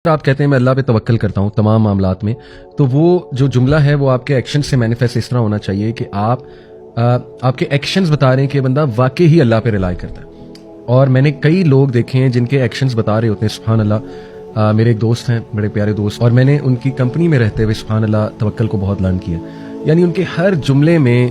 آپ کہتے ہیں میں اللہ پہ توکل کرتا ہوں تمام معاملات میں، تو وہ جو جملہ ہے وہ آپ کے ایکشن سے مینیفیسٹ اس طرح ہونا چاہیے کہ آپ کے ایکشنز بتا رہے ہیں کہ بندہ واقعی ہی اللہ پہ ریلائی کرتا ہے. اور میں نے کئی لوگ دیکھے ہیں جن کے ایکشنز بتا رہے ہوتے ہیں سبحان اللہ. میرے ایک دوست ہیں، بڑے پیارے دوست، اور میں نے ان کی کمپنی میں رہتے ہوئے سبحان اللہ توکل کو بہت لرن کیا. یعنی ان کے ہر جملے میں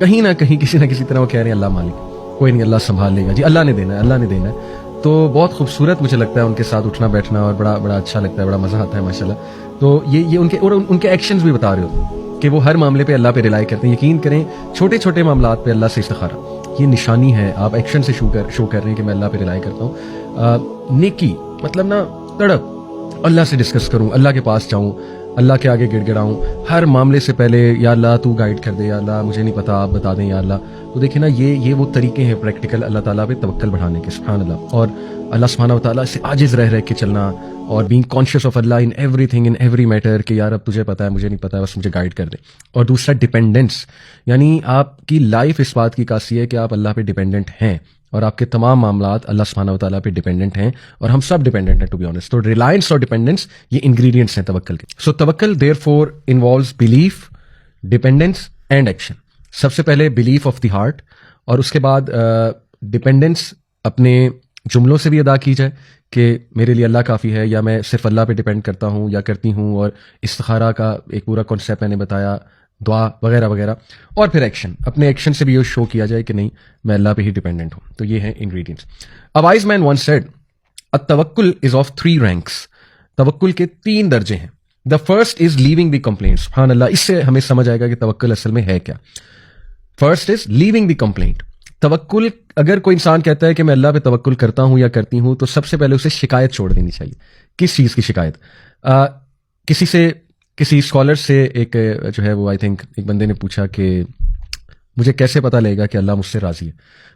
کہیں نہ کہیں کسی نہ کسی طرح وہ کہہ رہے ہیں اللہ مالک، کوئی نہیں، اللہ سنبھال لے گا جی، اللہ نے دینا ہے، اللہ نے دینا ہے. تو بہت خوبصورت مجھے لگتا ہے ان کے ساتھ اٹھنا بیٹھنا، اور بڑا اچھا لگتا ہے، بڑا مزہ آتا ہے ماشاءاللہ. تو یہ ان کے ایکشنز بھی بتا رہے ہوتے کہ وہ ہر معاملے پہ اللہ پہ ریلائی کرتے ہیں. یقین کریں چھوٹے چھوٹے معاملات پہ اللہ سے استخارہ، یہ نشانی ہے. آپ ایکشن سے شو کر رہے ہیں کہ میں اللہ پہ ریلائی کرتا ہوں. نیکی مطلب نا تڑپ، اللہ سے ڈسکس کروں، اللہ کے پاس جاؤں، اللہ کے آگے گڑ گڑاؤں ہر معاملے سے پہلے، یا اللہ تو گائیڈ کر دے، یا اللہ مجھے نہیں پتا آپ بتا دیں یا اللہ. تو دیکھیں نا یہ وہ طریقے ہیں پریکٹیکل اللہ تعالیٰ پہ توکل بڑھانے کے سبحان اللہ. اور اللہ سبحانہ و تعالیٰ سے عاجز رہ کے چلنا، اور being conscious of Allah in every thing in every matter کہ یار اب تجھے پتا ہے مجھے نہیں پتا ہے، بس مجھے گائیڈ کر دے. اور دوسرا ڈیپینڈنس، یعنی آپ کی لائف اس بات کی کاسی ہے کہ آپ اللہ پہ ڈیپینڈنٹ ہیں، اور آپ کے تمام معاملات اللہ سبحانہ و تعالیٰ پہ ڈیپینڈنٹ ہیں، اور ہم سب ڈیپینڈنٹ ہیں ٹو بی آنیسٹ. تو ریلائنس اور ڈیپینڈنس یہ انگریڈینٹس ہیں توکل کے. سو توکل therefore involves belief, dependence and action. سب سے پہلے بلیف آف دی ہارٹ، اور اس کے بعد ڈیپینڈنس اپنے جملوں سے بھی ادا کی جائے کہ میرے لیے اللہ کافی ہے، یا میں صرف اللہ پہ ڈیپینڈ کرتا ہوں یا کرتی ہوں. اور استخارہ کا ایک پورا کانسیپٹ میں نے بتایا، دعا وغیرہ وغیرہ. اور پھر ایکشن، اپنے ایکشن سے بھی یہ شو کیا جائے کہ نہیں میں اللہ پہ ہی ڈیپینڈنٹ ہوں. تو یہ ہیں ingredients. A wise man once said, التوکل is of 3 ranks. توکل کے 3 درجے ہیں. The first is leaving the complaint. سبحان اللہ، اس سے ہمیں سمجھ آئے گا کہ توکل اصل میں ہے کیا. First is leaving the complaint. توکل، اگر کوئی انسان کہتا ہے کہ میں اللہ پہ توکل کرتا ہوں یا کرتی ہوں، تو سب سے پہلے اسے شکایت چھوڑ دینی چاہیے. کس چیز کی شکایت؟ کسی اسکالر سے ایک جو ہے وہ آئی تھنک ایک بندے نے پوچھا کہ مجھے کیسے پتہ لگے گا کہ اللہ مجھ سے راضی ہے.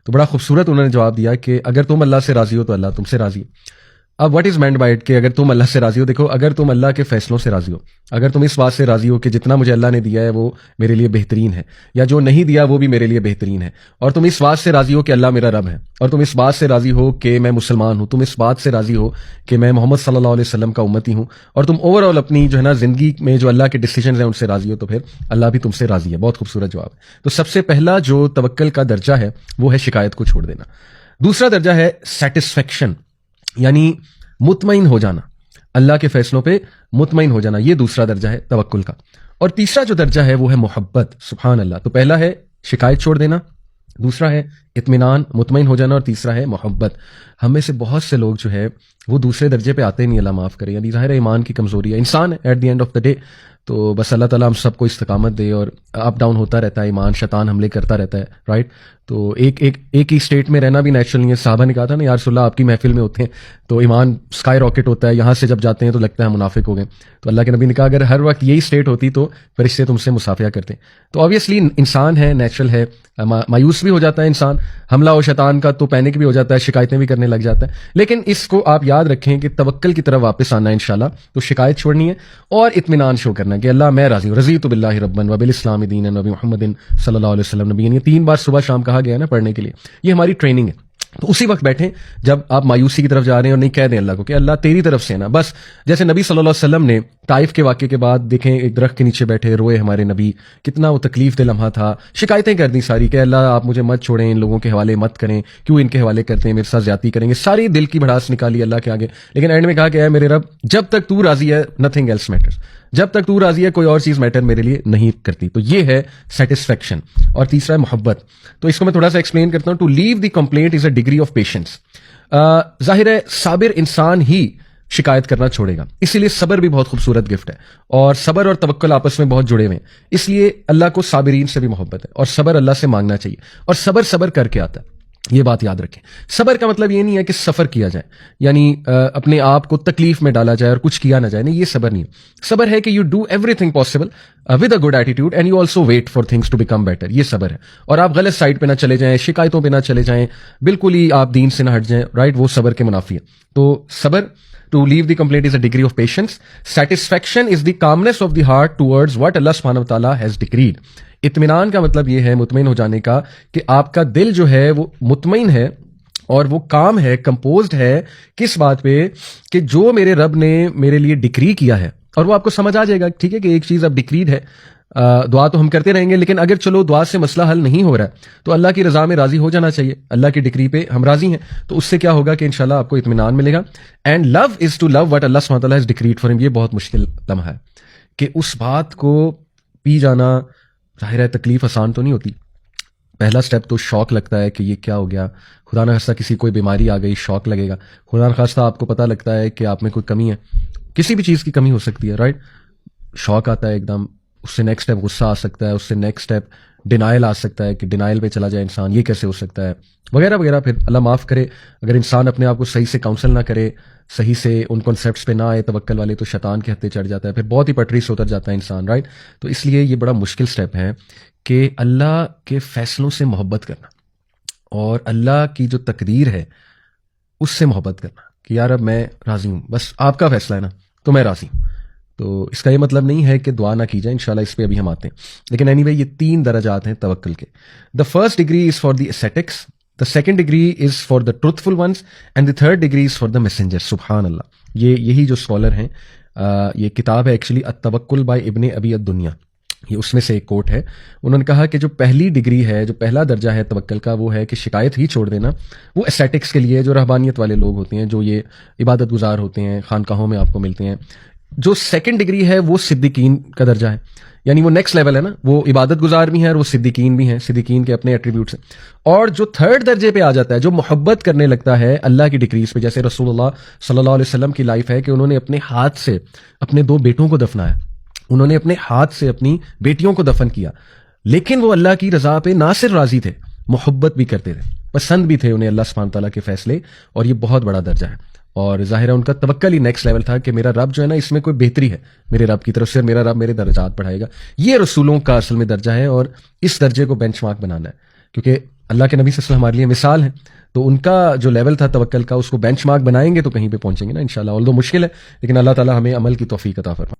تو بڑا خوبصورت انہوں نے جواب دیا کہ اگر تم اللہ سے راضی ہو تو اللہ تم سے راضی ہے. اب what is meant by it کہ اگر تم اللہ سے راضی ہو، دیکھو اگر تم اللہ کے فیصلوں سے راضی ہو، اگر تم اس بات سے راضی ہو کہ جتنا مجھے اللہ نے دیا ہے وہ میرے لیے بہترین ہے، یا جو نہیں دیا وہ بھی میرے لیے بہترین ہے، اور تم اس بات سے راضی ہو کہ اللہ میرا رب ہے، اور تم اس بات سے راضی ہو کہ میں مسلمان ہوں، تم اس بات سے راضی ہو کہ میں محمد صلی اللہ علیہ وسلم کا امتی ہوں، اور تم اوور آل اپنی جو ہے نا زندگی میں جو اللہ کے ڈیسیجنز ہیں ان سے راضی ہو، تو پھر اللہ بھی تم سے راضی ہے. بہت خوبصورت جواب ہے. تو سب سے پہلا جو توکل کا درجہ ہے وہ ہے شکایت کو چھوڑ دینا. دوسرا درجہ ہے سیٹسفیکشن، یعنی مطمئن ہو جانا، اللہ کے فیصلوں پہ مطمئن ہو جانا. یہ دوسرا درجہ ہے توکل کا. اور تیسرا جو درجہ ہے وہ ہے محبت. سبحان اللہ. تو پہلا ہے شکایت چھوڑ دینا، دوسرا ہے اطمینان، مطمئن ہو جانا، اور تیسرا ہے محبت. ہم میں سے بہت سے لوگ جو ہے وہ دوسرے درجے پہ آتے نہیں، اللہ معاف کرے. یعنی ظاہر ہے ایمان کی کمزوری ہے، انسان ہے at the end of the day. تو بس اللہ تعالیٰ ہم سب کو استقامت دے. اور اپ ڈاؤن ہوتا رہتا ہے، ایمان شیطان حملے کرتا رہتا ہے، رائٹ. تو ایک ہی اسٹیٹ میں رہنا بھی نیچرل نہیں ہے. صحابہ نے کہا تھا نا یا رسول اللہ آپ کی محفل میں ہوتے ہیں تو ایمان اسکائی راکٹ ہوتا ہے، یہاں سے جب جاتے ہیں تو لگتا ہے منافق ہو گئے. تو اللہ کے نبی نے کہا اگر ہر وقت یہی اسٹیٹ ہوتی تو فرشتے تم سے مصافحہ کرتے. تو آبویسلی انسان ہے، نیچرل ہے، مایوس بھی ہو جاتا ہے انسان، حملہ ہو شیطان کا تو پینک بھی ہو جاتا ہے، شکایتیں بھی کرنے لگ جاتا ہے. لیکن اس کو آپ یاد رکھیں کہ توکل کی طرف واپس آنا ہے انشاءاللہ. تو شکایت چھوڑنی ہے اور اطمینان شو کرنا ہے کہ اللہ میں راضی ہوں، رضیت باللہ ربا وبالاسلام دینا نبی محمد صلی اللہ علیہ وسلم نبی. یہ 3 بار صبح شام کہا گیا ہے نا پڑھنے کے لیے. یہ ہماری ٹریننگ ہے. تو اسی وقت بیٹھیں جب آپ مایوسی کی طرف جا رہے ہیں، اور نہیں کہہ دیں اللہ کو کہ اللہ تیری طرف سے نا. بس جیسے نبی صلی اللہ علیہ وسلم نے طائف کے واقعے کے بعد دیکھیں ایک درخت کے نیچے بیٹھے روئے ہمارے نبی، کتنا وہ تکلیف دہ لمحہ تھا. شکایتیں کر دیں ساری کہ اللہ آپ مجھے مت چھوڑیں، ان لوگوں کے حوالے مت کریں، کیوں ان کے حوالے کرتے ہیں، میرے ساتھ زیادتی کریں گے. ساری دل کی بھڑاس نکالی اللہ کے آگے. لیکن اینڈ میں کہا کہ اے میرے رب جب تک تو راضی ہے نتھنگ ایلس میٹرز، جب تک تو راضی ہے کوئی اور چیز میٹر میرے لیے نہیں کرتی. تو یہ ہے سیٹسفیکشن. اور تیسرا ہے محبت. تو اس کو میں تھوڑا سا ایکسپلین کرتا ہوں. To leave the complaint is a degree of patience. ظاہر ہے صابر انسان ہی شکایت کرنا چھوڑے گا، اسی لیے صبر بھی بہت خوبصورت گفٹ ہے. اور صبر اور توکل آپس میں بہت جڑے ہوئے ہیں، اس لیے اللہ کو صابرین سے بھی محبت ہے. اور صبر اللہ سے مانگنا چاہیے. اور صبر کر کے آتا ہے، یہ بات یاد رکھیں. صبر کا مطلب یہ نہیں ہے کہ سفر کیا جائے، یعنی اپنے آپ کو تکلیف میں ڈالا جائے اور کچھ کیا نہ جائے. نہیں، یہ صبر نہیں ہے. صبر ہے کہ you do every thing possible with a good attitude and you also wait for things to become better. یہ صبر ہے. اور آپ غلط سائڈ پہ نہ چلے جائیں، شکایتوں پہ نہ چلے جائیں، بالکل ہی آپ دین سے نہ ہٹ جائیں، رائٹ. وہ صبر کے منافی ہے. تو صبر to leave the complete is a degree of patience. Satisfaction is the calmness of the heart towards what Allah سبحانہ و تعالیٰ ہیز ڈکریڈ. اطمینان کا مطلب یہ ہے مطمئن ہو جانے کا کہ آپ کا دل جو ہے وہ مطمئن ہے اور وہ کام ہے, کمپوزڈ ہے کس بات پہ کہ جو میرے رب نے میرے لیے ڈکری کیا ہے. اور وہ آپ کو سمجھ آ جائے گا, ٹھیک ہے, کہ ایک چیز اب ڈکریڈ ہے, دعا تو ہم کرتے رہیں گے, لیکن اگر چلو دعا سے مسئلہ حل نہیں ہو رہا ہے تو اللہ کی رضا میں راضی ہو جانا چاہیے. اللہ کی ڈکری پہ ہم راضی ہیں تو اس سے کیا ہوگا کہ انشاءاللہ آپ کو اطمینان ملے گا. And love is to love what Allah سبحانہ وتعالیٰ ہیز ڈکریڈ فار ہم. یہ بہت مشکل لمحہ ہے کہ اس بات کو پی جانا. ظاہر ہے تکلیف آسان تو نہیں ہوتی. پہلا سٹیپ تو شوق لگتا ہے کہ یہ کیا ہو گیا, خدا نخواستہ کسی کوئی بیماری آ گئی, شوق لگے گا. خدا نخواستہ آپ کو پتہ لگتا ہے کہ آپ میں کوئی کمی ہے, کسی بھی چیز کی کمی ہو سکتی ہے, رائٹ. شوق آتا ہے ایک دم, اس سے نیکسٹ اسٹیپ غصہ آ سکتا ہے, اس سے نیکسٹ اسٹیپ ڈینائل آ سکتا ہے کہ ڈینائل پہ چلا جائے انسان, یہ کیسے ہو سکتا ہے, وغیرہ وغیرہ. پھر اللہ معاف کرے اگر انسان اپنے آپ کو صحیح سے کاؤنسل نہ کرے, صحیح سے ان کانسیپٹس پہ نہ آئے توکل والے, تو شیطان کے ہتھے چڑھ جاتا ہے, پھر بہت ہی پٹری سے اتر جاتا ہے انسان, رائٹ. تو اس لیے یہ بڑا مشکل سٹیپ ہے کہ اللہ کے فیصلوں سے محبت کرنا اور اللہ کی جو تقدیر ہے اس سے محبت کرنا کہ یار اب میں راضی ہوں, بس آپ کا فیصلہ ہے نا تو میں راضی ہوں. تو اس کا یہ مطلب نہیں ہے کہ دعا نہ کی جائے, انشاءاللہ اس پہ ابھی ہم آتے ہیں. لیکن اینی وے یہ 3 درجات ہیں توکل کے. The first degree is for the ascetics, the second degree is for the truthful ones, and the third degree is for the messenger. سبحان اللہ. یہی جو اسکالر ہیں, یہ کتاب ہے ایکچولی التوکل بائی ابن ابی الدنیا, یہ اس میں سے ایک کوٹ ہے. انہوں نے کہا کہ جو پہلی ڈگری ہے, جو پہلا درجہ ہے توکل کا, وہ ہے کہ شکایت ہی چھوڑ دینا. وہ ascetics کے لیے, جو رہبانیت والے لوگ ہوتے ہیں, جو یہ عبادت گزار ہوتے ہیں, خانقاہوں میں آپ کو ملتے ہیں. جو سیکنڈ ڈگری ہے وہ صدیقین کا درجہ ہے, یعنی وہ نیکسٹ لیول ہے نا, وہ عبادت گزار بھی ہیں اور وہ صدیقین بھی ہیں, صدیقین کے اپنے ایٹریبیوٹس ہیں. اور جو تھرڈ درجے پہ آ جاتا ہے, جو محبت کرنے لگتا ہے اللہ کی ڈگریز پہ, جیسے رسول اللہ صلی اللہ علیہ وسلم کی لائف ہے کہ انہوں نے اپنے ہاتھ سے اپنے 2 بیٹوں کو دفنایا, انہوں نے اپنے ہاتھ سے اپنی بیٹیوں کو دفن کیا, لیکن وہ اللہ کی رضا پہ نہ صرف راضی تھے, محبت بھی کرتے تھے, پسند بھی تھے انہیں اللہ سبحانہ تعالیٰ کے فیصلے. اور یہ بہت بڑا درجہ ہے, اور ظاہر ہے ان کا توکل ہی نیکسٹ لیول تھا کہ میرا رب جو ہے نا, اس میں کوئی بہتری ہے میرے رب کی طرف سے, میرا رب میرے درجات بڑھائے گا. یہ رسولوں کا اصل میں درجہ ہے, اور اس درجے کو بینچ مارک بنانا ہے, کیونکہ اللہ کے نبی صلی اللہ علیہ وسلم ہمارے لیے مثال ہیں. تو ان کا جو لیول تھا توکل کا, اس کو بینچ مارک بنائیں گے تو کہیں پہ پہنچیں گے نا انشاءاللہ. although مشکل ہے, لیکن اللہ تعالیٰ ہمیں عمل کی توفیق عطا فرمائے.